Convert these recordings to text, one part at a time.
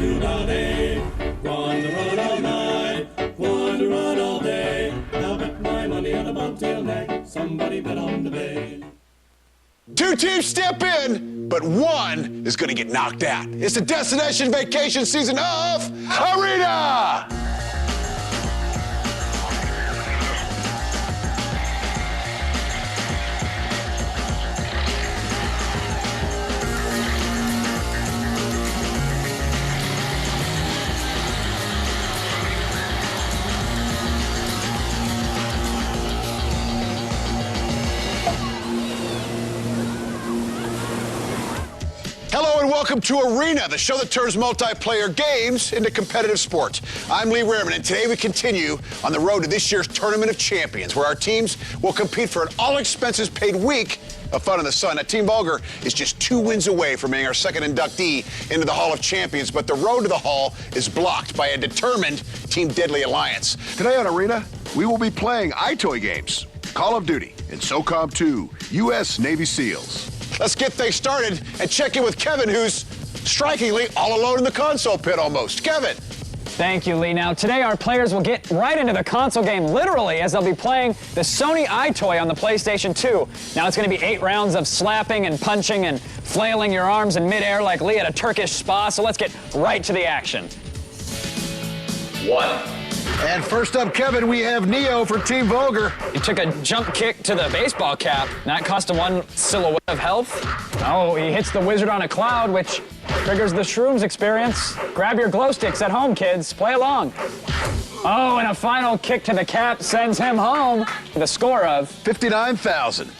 do-da-day. Want to run all night, want to run all day. I'll bet my money on a bobtail neck. Somebody bet on the bay. Two teams step in, but one is going to get knocked out. It's the destination vacation season of Arena! Hello and welcome to Arena, the show that turns multiplayer games into competitive sports. I'm Lee Rehrman, and today we continue on the road to this year's Tournament of Champions, where our teams will compete for an all-expenses-paid week of fun in the sun. Now, Team Vulgar is just 2 wins away from being our second inductee into the Hall of Champions, but the road to the Hall is blocked by a determined Team Deadly Alliance. Today on Arena, we will be playing iToy games, Call of Duty, and SOCOM 2, U.S. Navy SEALs. Let's get things started and check in with Kevin, who's strikingly all alone in the console pit almost. Kevin. Thank you, Lee. Now, today our players will get right into the console game, literally, as they'll be playing the Sony iToy on the PlayStation 2. Now, it's going to be 8 rounds of slapping and punching and flailing your arms in midair like Lee at a Turkish spa, so let's get right to the action. 1. And first up, Kevin, we have Neo for Team Vulgar. He took a jump kick to the baseball cap. That cost him 1 silhouette of health. Oh, he hits the wizard on a cloud, which triggers the shrooms experience. Grab your glow sticks at home, kids. Play along. Oh, and a final kick to the cap sends him home. The score of 59,000.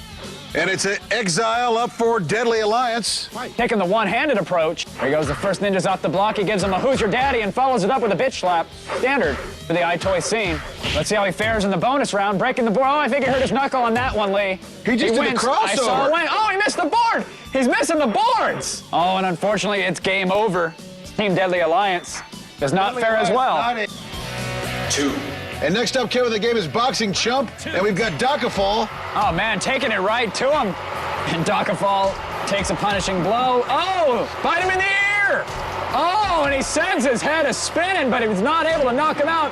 And it's an Exile up for Deadly Alliance. taking the one-handed approach. Here goes the first ninja's off the block. He gives him a "Who's your daddy?" and follows it up with a bitch slap. Standard for the iToy scene. Let's see how he fares in the bonus round. Breaking the board. Oh, I think he hurt his knuckle on that one, Lee. He just did the crossover. I saw a win. Oh, he missed the board. He's missing the boards. Oh, and unfortunately, it's game over. Team Deadly Alliance does not fare as well. 2. And next up, Kevin, the game is Boxing Chump. And we've got Dakafall. Oh, man, taking it right to him. And Dakafall takes a punishing blow. Oh, bite him in the ear. Oh, and he sends his head a spinning, but he was not able to knock him out.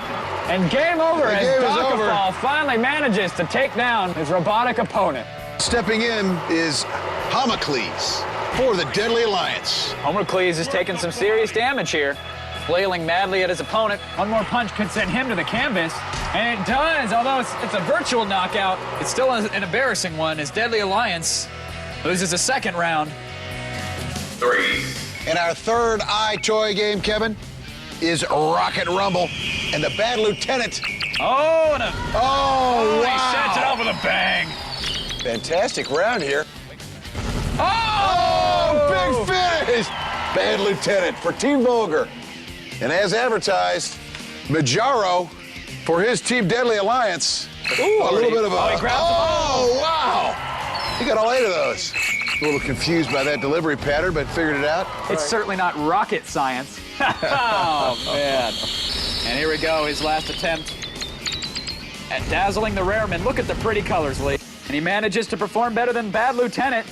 And game over as Dakafall finally manages to take down his robotic opponent. Stepping in is Homocles for the Deadly Alliance. Homocles is taking some serious damage here, flailing madly at his opponent. One more punch could send him to the canvas, and it does. Although it's a virtual knockout, it's still an embarrassing one as Deadly Alliance loses a second round. 3. And our third iToy game, Kevin, is Rocket Rumble. And the Bad Lieutenant. Oh, and wow. He sets it off with a bang. Fantastic round here. Oh, big finish! Bad Lieutenant for Team Vulgar. And as advertised, Majaro for his Team Deadly Alliance. Ooh, a little bit of a... he grabbed the ball. Wow! He got all 8 of those. A little confused by that delivery pattern, but figured it out. It's certainly not rocket science. Oh, man. And here we go, his last attempt at dazzling the Rehrman. Look at the pretty colors, Lee. And he manages to perform better than Bad Lieutenant.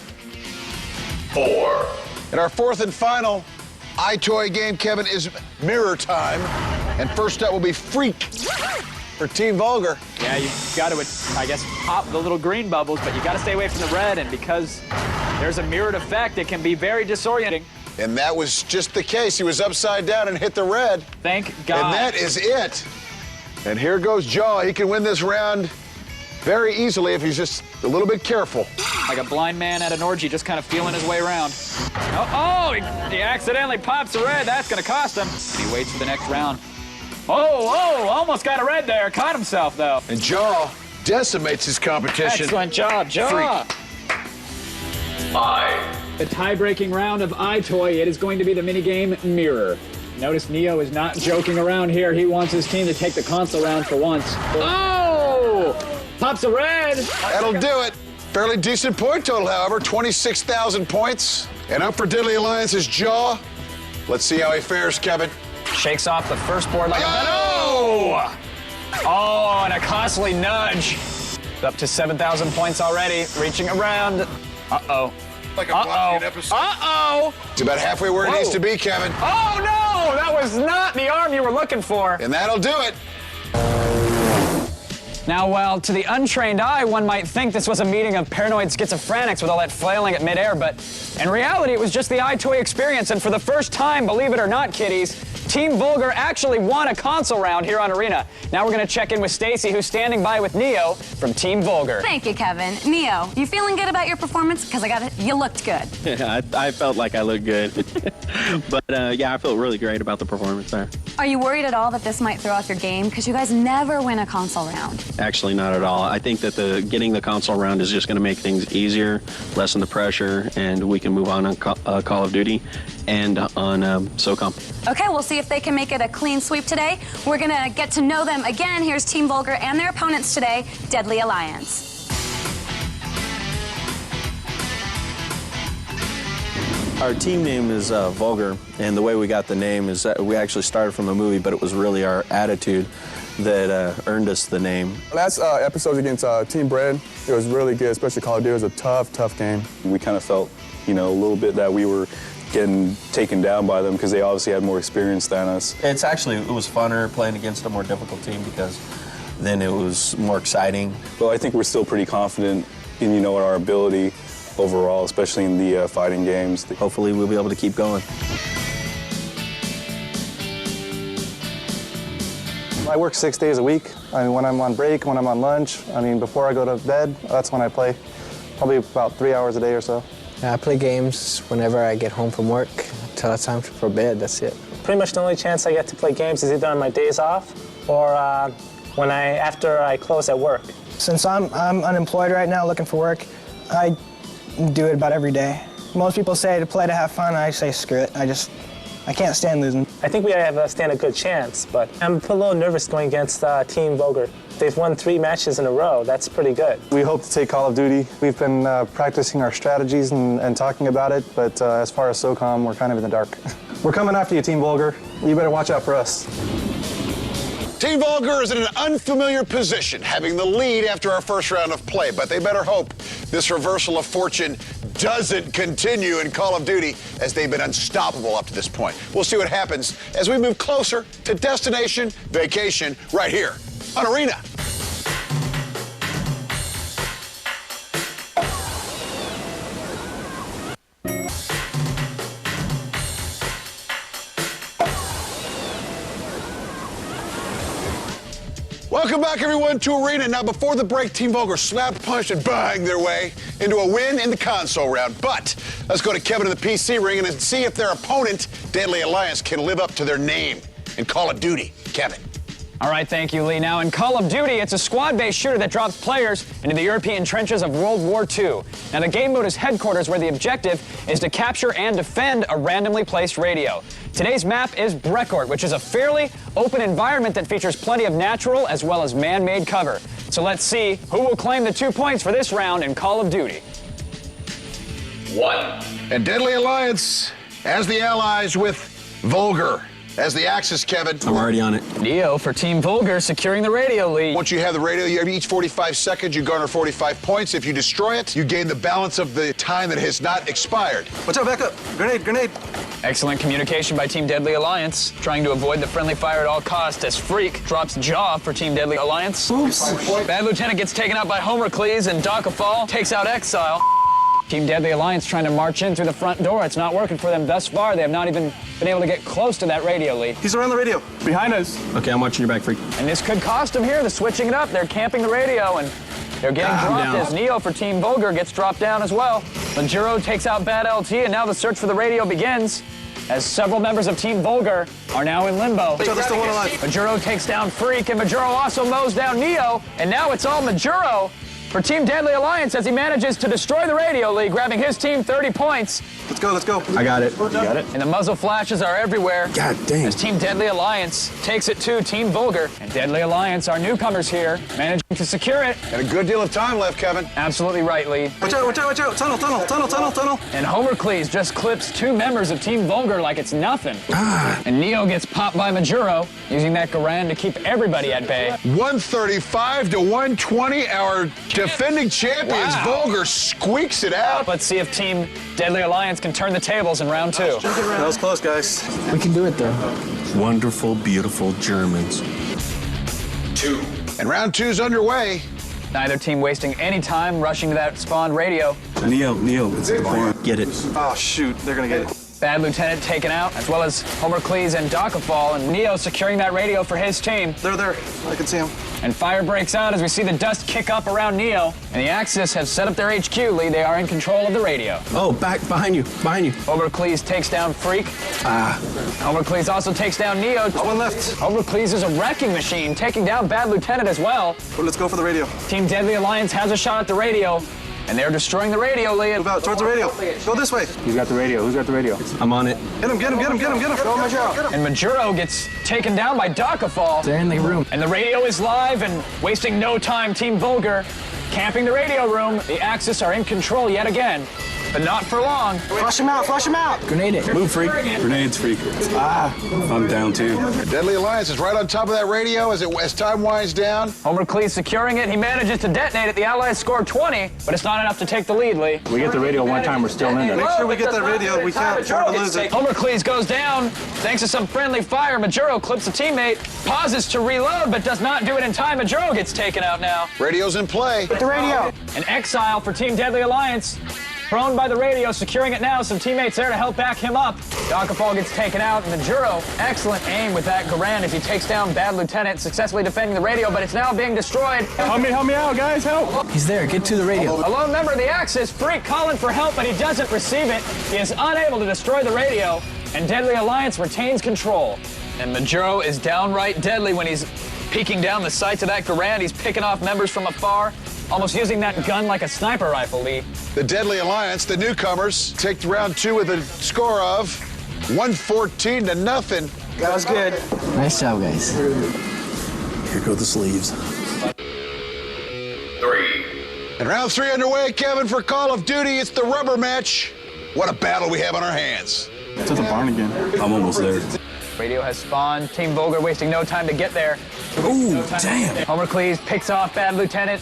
4. And our fourth and final iToy game, Kevin, is Mirror Time. And first up will be Freak for Team Vulgar. Yeah, you got to, I guess, pop the little green bubbles, but you got to stay away from the red, and because there's a mirrored effect, it can be very disorienting. And that was just the case. He was upside down and hit the red. Thank God. And that is it. And here goes Jaw. He can win this round very easily if he's just a little bit careful. Like a blind man at an orgy, just kind of feeling his way around. He accidentally pops a red. That's going to cost him. And he waits for the next round. Almost got a red there. Caught himself, though. And Jaw decimates his competition. Excellent job, Jaw. 5. The tie-breaking round of iToy. It is going to be the minigame Mirror. Notice Neo is not joking around here. He wants his team to take the console round for once. Oh! Pops a red. That'll do it. Fairly decent point total, however. 26,000 points. And up for Deadly Alliance's Jaw. Let's see how he fares, Kevin. Shakes off the first board like a Oh, and a costly nudge. Up to 7,000 points already. Reaching around. Uh-oh. Like a blocking episode. Uh-oh. It's about halfway where it needs to be, Kevin. Oh, no! That was not the arm you were looking for. And that'll do it. Now, while to the untrained eye, one might think this was a meeting of paranoid schizophrenics with all that flailing at midair, but in reality, it was just the iToy experience, and for the first time, believe it or not, kiddies, Team Vulgar actually won a console round here on Arena. Now we're going to check in with Stacy, who's standing by with Neo from Team Vulgar. Thank you, Kevin. Neo, you feeling good about your performance? Because you looked good. Yeah, I felt like I looked good. But yeah, I felt really great about the performance there. Are you worried at all that this might throw off your game? Because you guys never win a console round. Actually, not at all. I think that getting the console round is just going to make things easier, lessen the pressure, and we can move on Call of Duty and on SOCOM. Okay, we'll see if they can make it a clean sweep today. We're going to get to know them again. Here's Team Vulgar and their opponents today, Deadly Alliance. Our team name is Vulgar, and the way we got the name is that we actually started from a movie, but it was really our attitude that earned us the name. Last episode against Team Bread, it was really good, especially Call of Duty. It was a tough game. We kind of felt, a little bit that we were getting taken down by them because they obviously had more experience than us. It was funner playing against a more difficult team because then it was more exciting. But I think we're still pretty confident in, our ability overall, especially in the fighting games. Hopefully we'll be able to keep going. I work 6 days a week. When I'm on break, when I'm on lunch, before I go to bed, that's when I play. Probably about 3 hours a day or so. I play games whenever I get home from work till it's time for bed, that's it. Pretty much the only chance I get to play games is either on my days off or after I close at work. Since I'm unemployed right now looking for work, I do it about every day. Most people say to play to have fun, I say screw it. I can't stand losing. I think we stand a good chance, but I'm a little nervous going against Team Vulgar. They've won 3 matches in a row. That's pretty good. We hope to take Call of Duty. We've been practicing our strategies and talking about it, but as far as SOCOM, we're kind of in the dark. We're coming after you, Team Vulgar. You better watch out for us. Team Vulgar is in an unfamiliar position, having the lead after our first round of play, but they better hope this reversal of fortune doesn't continue in Call of Duty, as they've been unstoppable up to this point. We'll see what happens as we move closer to Destination Vacation right here on Arena. Welcome back, everyone, to Arena. Now, before the break, Team Vulgar slapped, punched, and banged their way into a win in the console round. But let's go to Kevin in the PC ring and see if their opponent, Deadly Alliance, can live up to their name in Call of Duty. Kevin. All right, thank you, Lee. Now, in Call of Duty, it's a squad-based shooter that drops players into the European trenches of World War II. Now, the game mode is headquarters, where the objective is to capture and defend a randomly placed radio. Today's map is Brecourt, which is a fairly open environment that features plenty of natural as well as man-made cover. So let's see who will claim the 2 points for this round in Call of Duty. 1. And Deadly Alliance as the allies with Vulgar as the Axis, Kevin. I'm already on it. Neo for Team Vulgar securing the radio lead. Once you have the radio, each 45 seconds, you garner 45 points. If you destroy it, you gain the balance of the time that has not expired. Watch out, back up. Grenade. Excellent communication by Team Deadly Alliance, trying to avoid the friendly fire at all costs as Freak drops Jaw for Team Deadly Alliance. Oops. Bad Lieutenant gets taken out by Homercles, and Dockafall takes out Exile. Team Deadly Alliance trying to march in through the front door. It's not working for them thus far. They have not even been able to get close to that radio lead. He's around the radio. Behind us. Okay, I'm watching your back, Freak. And this could cost them here. They're switching it up. They're camping the radio, and they're getting dropped as Neo for Team Vulgar gets dropped down as well. Majuro takes out Bad LT, and now the search for the radio begins, as several members of Team Vulgar are now in limbo. There's still one alive. Majuro takes down Freak, and Majuro also mows down Neo, and now it's all Majuro for Team Deadly Alliance as he manages to destroy the radio lead, grabbing his team 30 points. Let's go. I got it. You got it? And the muzzle flashes are everywhere. God dang. As Team Deadly Alliance takes it to Team Vulgar. And Deadly Alliance, our newcomers here, managing to secure it. And a good deal of time left, Kevin. Absolutely right, Lee. Watch out. Tunnel. And Homercles just clips 2 members of Team Vulgar like it's nothing. And Neo gets popped by Majuro, using that Garand to keep everybody at bay. 135 to 120. Our defending champions, Vulgar, squeaks it out. Let's see if Team Deadly Alliance can turn the tables in round 2. That was close, guys. We can do it, though. wonderful, beautiful Germans. 2. And round two's underway. Neither team wasting any time rushing to that spawned radio. Neo, it's the barn. Get it. Oh, shoot. They're going to get it. Bad Lieutenant taken out, as well as Homer Cleese and Dockafall, and Neo securing that radio for his team. They're there. I can see them. And fire breaks out as we see the dust kick up around Neo. And the Axis have set up their HQ, Lee. They are in control of the radio. Oh, back behind you. Homer Cleese takes down Freak. Homer Cleese also takes down Neo. One left. Homer Cleese is a wrecking machine, taking down Bad Lieutenant as well. Well, let's go for the radio. Team Deadly Alliance has a shot at the radio. And they're destroying the radio, Lee. Move out towards the radio. Go this way. Who's got the radio? I'm on it. Get him. Go, Majuro. And Majuro gets taken down by Dockafall. They're in the room. And the radio is live and wasting no time. Team Vulgar camping the radio room. The Axis are in control yet again, but not for long. Flush him out. Grenade it. Move, Freak. Grenades, Freak. I'm down too. The Deadly Alliance is right on top of that radio as time winds down. Homer Cleese securing it. He manages to detonate it. The Allies score 20, but it's not enough to take the lead, Lee. We get the radio one time, we're still in there. Make sure we get that radio. We can't afford to lose it. Homer Cleese goes down. Thanks to some friendly fire, Majuro clips a teammate, pauses to reload, but does not do it in time. Majuro gets taken out now. Radio's in play. Get the radio. An exile for Team Deadly Alliance. Prone by the radio, securing it now. Some teammates there to help back him up. Dockafall gets taken out. Majuro, excellent aim with that Garand as he takes down Bad Lieutenant, successfully defending the radio, but it's now being destroyed. Help me out, guys, help. He's there. Get to the radio. A lone member of the Axis, Freak, calling for help, but he doesn't receive it. He is unable to destroy the radio, and Deadly Alliance retains control. And Majuro is downright deadly when he's peeking down the sights of that Garand. He's picking off members from afar, almost using that gun like a sniper rifle, Lee. The Deadly Alliance, the newcomers, take round two with a score of 114 to nothing. That was good. Nice job, guys. Here go the sleeves. 3. And round three underway, Kevin, for Call of Duty. It's the rubber match. What a battle we have on our hands. To the barn again. I'm almost there. Radio has spawned. Team Vulgar wasting no time to get there. Ooh, damn. Homer Cleese picks off Bad Lieutenant.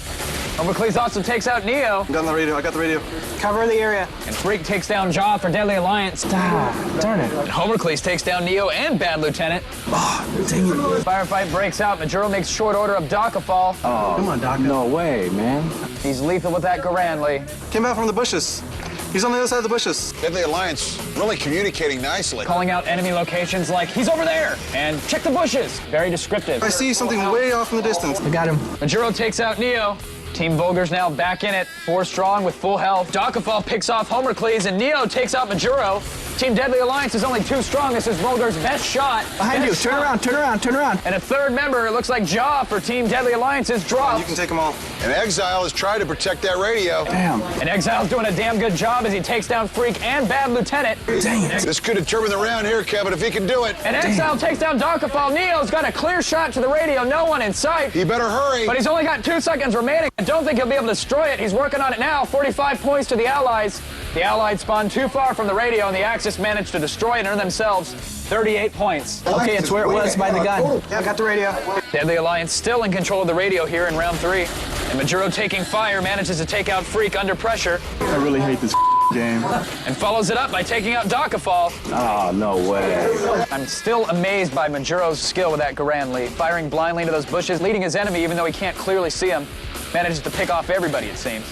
Homer Cleese also takes out Neo. I'm down the radio. I got the radio. Cover the area. And Freak takes down Jaw for Deadly Alliance. Darn it. And Homer Cleese takes down Neo and Bad Lieutenant. Oh, dang it. Firefight breaks out. Majuro makes short order of Dockafall. Oh, come on, Doc. No way, man. He's lethal with that Garand, Lee. Came out from the bushes. He's on the other side of the bushes. Deadly Alliance really communicating nicely. Calling out enemy locations like, he's over there, and check the bushes. Very descriptive. I see something way off in the distance. I got him. Majuro takes out Neo. Team Vulgar's now back in it, 4 strong with full health. Dockafall picks off Homer Cleese, and Neo takes out Majuro. Team Deadly Alliance is only 2 strong. This is Vulgar's best shot. Behind you. Turn around. And a third member, it looks like Jaw for Team Deadly Alliance is dropped. You can take them all. And Exile is trying to protect that radio. Damn. And Exile's doing a damn good job as he takes down Freak and Bad Lieutenant. Dang it. This could determine the round here, Kevin, if he can do it. And Exile takes down Dockafall. Neo's got a clear shot to the radio. No one in sight. He better hurry. But he's only got 2 seconds remaining. I don't think he'll be able to destroy it. He's working on it now. 45 points to the Allies. The Allies spawned too far from the radio, and the Axis managed to destroy and earn themselves 38 points. Okay, it's where it was by the gun. Yeah, I got the radio. Deadly Alliance still in control of the radio here in round 3. And Majuro taking fire manages to take out Freak under pressure. I really hate this game. And follows it up by taking out Dockafall. Oh, no way. I'm still amazed by Majuro's skill with that Garand, Lee. Firing blindly into those bushes, leading his enemy even though he can't clearly see him. Manages to pick off everybody, it seems.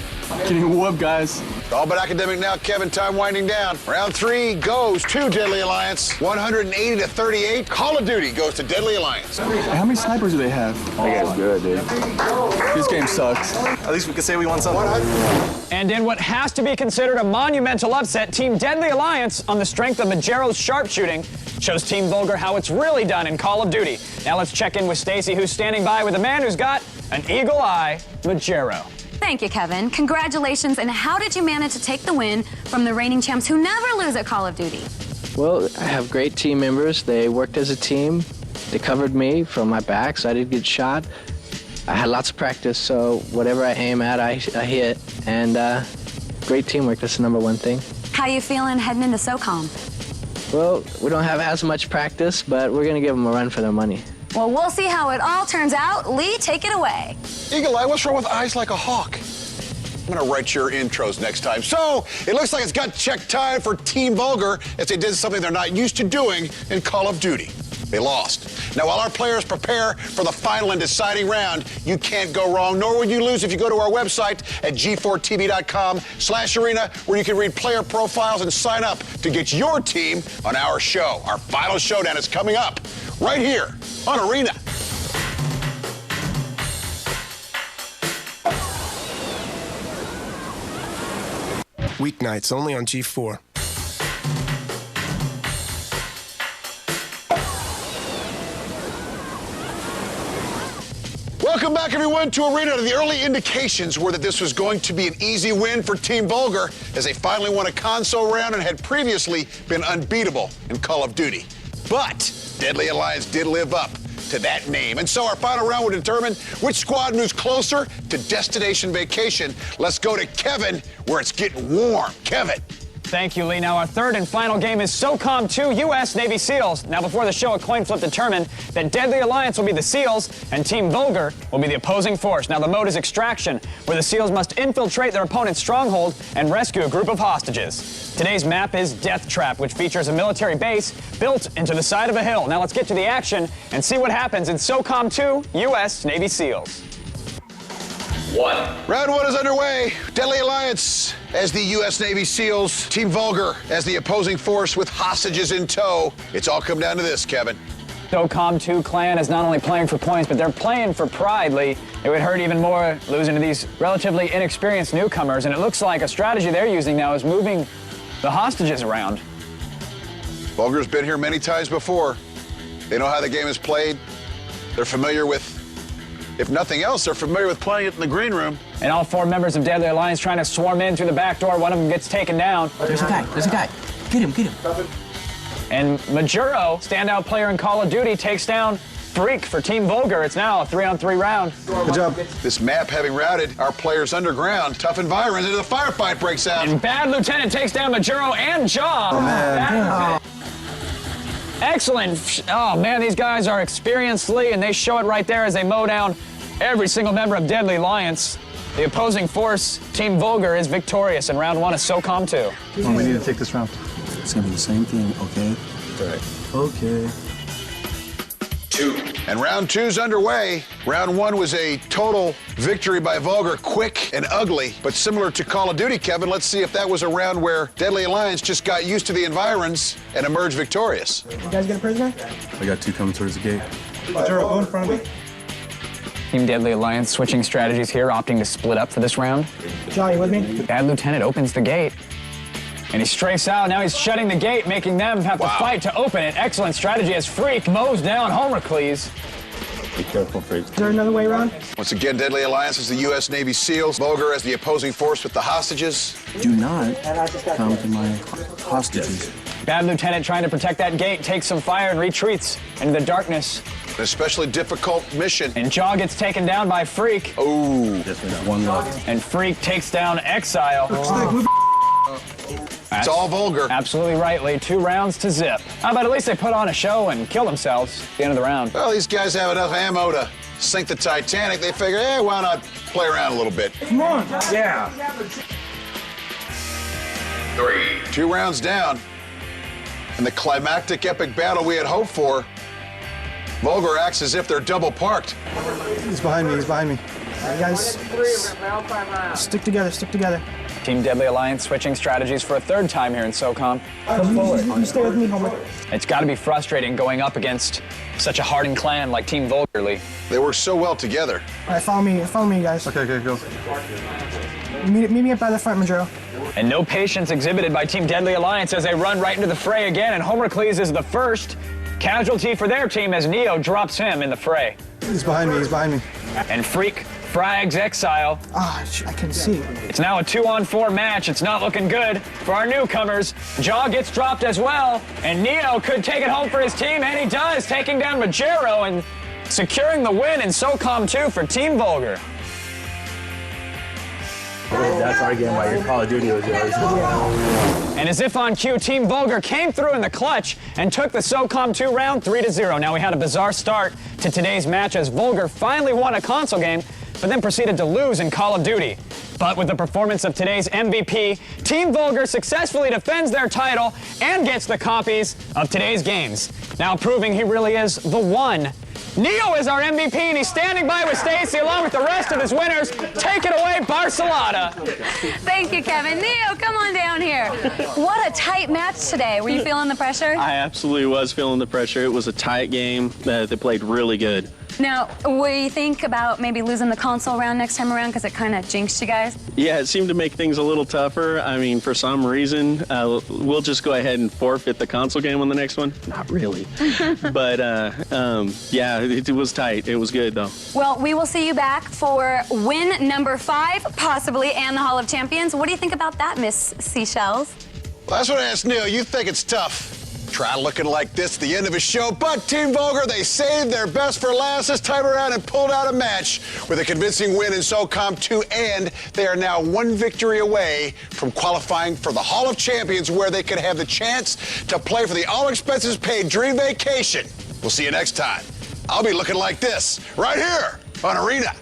Getting whooped, guys. All but academic now, Kevin. Time winding down. Round 3 goes to Deadly Alliance. 180 to 38. Call of Duty goes to Deadly Alliance. How many snipers do they have? That guy's good, dude. This game sucks. At least we could say we won something. And in what has to be considered a monumental upset, Team Deadly Alliance, on the strength of Majuro's sharpshooting, shows Team Vulgar how it's really done in Call of Duty. Now let's check in with Stacy, who's standing by with a man who's got an eagle eye, Majuro. Thank you, Kevin. Congratulations. And how did you manage to take the win from the reigning champs who never lose at Call of Duty? Well, I have great team members. They worked as a team. They covered me from my back, so I didn't get shot. I had lots of practice, so whatever I aim at, I hit. And great teamwork, that's the #1 thing. How you feeling heading into SOCOM? Well, we don't have as much practice, but we're going to give them a run for their money. Well, we'll see how it all turns out. Lee, take it away. Eagle Eye, what's wrong with eyes like a hawk? I'm gonna write your intros next time. So, it looks like it's gut check time for Team Vulgar as they did something they're not used to doing in Call of Duty. They lost. Now, while our players prepare for the final and deciding round, you can't go wrong, nor would you lose if you go to our website at g4tv.com/arena, where you can read player profiles and sign up to get your team on our show. Our final showdown is coming up right here on Arena. Weeknights only on G4. Welcome back, everyone, to Arena. The early indications were that this was going to be an easy win for Team Vulgar, as they finally won a console round and had previously been unbeatable in Call of Duty. But Deadly Alliance did live up to that name. And so our final round will determine which squad moves closer to destination vacation. Let's go to Kevin, where it's getting warm. Kevin. Thank you, Lee. Now, our third and final game is SOCOM 2 U.S. Navy SEALs. Now, before the show, a coin flip determined that Deadly Alliance will be the SEALs and Team Vulgar will be the opposing force. Now, the mode is Extraction, where the SEALs must infiltrate their opponent's stronghold and rescue a group of hostages. Today's map is Death Trap, which features a military base built into the side of a hill. Now, let's get to the action and see what happens in SOCOM 2 U.S. Navy SEALs. Round one is underway. Deadly Alliance as the U.S. Navy SEALs. Team Vulgar as the opposing force with hostages in tow. It's all come down to this, Kevin. SOCOM 2 clan is not only playing for points, but they're playing for pride, Lee. It would hurt even more losing to these relatively inexperienced newcomers, and it looks like a strategy they're using now is moving the hostages around. Vulgar's been here many times before. They know how the game is played. They're familiar with, if nothing else, they're familiar with playing it in the green room. And all four members of Deadly Alliance trying to swarm in through the back door. One of them gets taken down. There's a guy. Get him. And Majuro, standout player in Call of Duty, takes down Freak for Team Vulgar. It's now a 3-on-3 round. Good job. This map having routed our players underground, tough environment, and the firefight breaks out. And Bad Lieutenant takes down Majuro and Jaw. Oh, man. Excellent. Oh, man, these guys are experienced, Lee, and they show it right there as they mow down every single member of Deadly Alliance. The opposing force, Team Vulgar, is victorious in round one of SOCOM 2. Well, we need to take this round. It's gonna be the same thing, okay? Right. Okay. 2. And round two's underway. Round one was a total victory by Vulgar, quick and ugly, but similar to Call of Duty, Kevin. Let's see if that was a round where Deadly Alliance just got used to the environs and emerged victorious. You guys get a prisoner? I got 2 coming towards the gate. Majuro, go in front of me. Team Deadly Alliance switching strategies here, opting to split up for this round. Johnny, with me? Bad Lieutenant opens the gate. And he strafes out. Now he's shutting the gate, making them have to fight to open it. Excellent strategy as Freak mows down Homercles. Be careful, Freak. Is there another way around? Once again, Deadly Alliance is the U.S. Navy SEALs. Vulgar as the opposing force with the hostages. Do not come to my hostages. Bad Lieutenant trying to protect that gate, takes some fire and retreats into the darkness. An especially difficult mission. And Jaw gets taken down by Freak. Oh. Yes, there's one left. And Freak takes down Exile. It's all Vulgar. Absolutely right, Lee. 2 rounds to zip. How about at least they put on a show and kill themselves at the end of the round? Well, these guys have enough ammo to sink the Titanic. They figure, hey, why not play around a little bit? Come on. Yeah. 3. 2 rounds down. And the climactic epic battle we had hoped for. Vulgar acts as if they're double parked. He's behind me. All right, guys. Stick together. Team Deadly Alliance switching strategies for a third time here in SOCOM. Come forward. You stay with me, Homer. It's got to be frustrating going up against such a hardened clan like Team Vulgar, Lee. They work so well together. All right, follow me, guys. Okay, go. Meet me up by the front, Majuro. And no patience exhibited by Team Deadly Alliance as they run right into the fray again, and Homercles is the first casualty for their team as Neo drops him in the fray. He's behind me. And Freak frags Exile. I couldn't see. It's now a 2-on-4 match. It's not looking good for our newcomers. Jaw gets dropped as well, and Neo could take it home for his team, and he does, taking down Majuro and securing the win in SOCOM 2 for Team Vulgar. That's our game by your Call of Duty was yours. And as if on cue, Team Vulgar came through in the clutch and took the SOCOM 2 round 3-0. Now we had a bizarre start to today's match as Vulgar finally won a console game, but then proceeded to lose in Call of Duty. But with the performance of today's MVP, Team Vulgar successfully defends their title and gets the copies of today's games. now proving he really is the one. Neo is our MVP, and he's standing by with Stacy along with the rest of his winners. Take it away, Barcelona. Thank you, Kevin. Neo, come on down here. What a tight match today. Were you feeling the pressure? I absolutely was feeling the pressure. It was a tight game. They played really good. Now, what do you think about maybe losing the console round next time around because it kind of jinxed you guys? Yeah, it seemed to make things a little tougher. I mean, for some reason, we'll just go ahead and forfeit the console game on the next one. Not really. But, yeah, it was tight. It was good, though. Well, we will see you back for win number 5, possibly, and the Hall of Champions. What do you think about that, Miss Seashells? Well, that's what I asked Neil. You think it's tough. Try looking like this at the end of a show, but Team Vulgar, they saved their best for last this time around and pulled out a match with a convincing win in SOCOM 2, and they are now 1 victory away from qualifying for the Hall of Champions, where they could have the chance to play for the all-expenses-paid dream vacation. We'll see you next time. I'll be looking like this right here on Arena.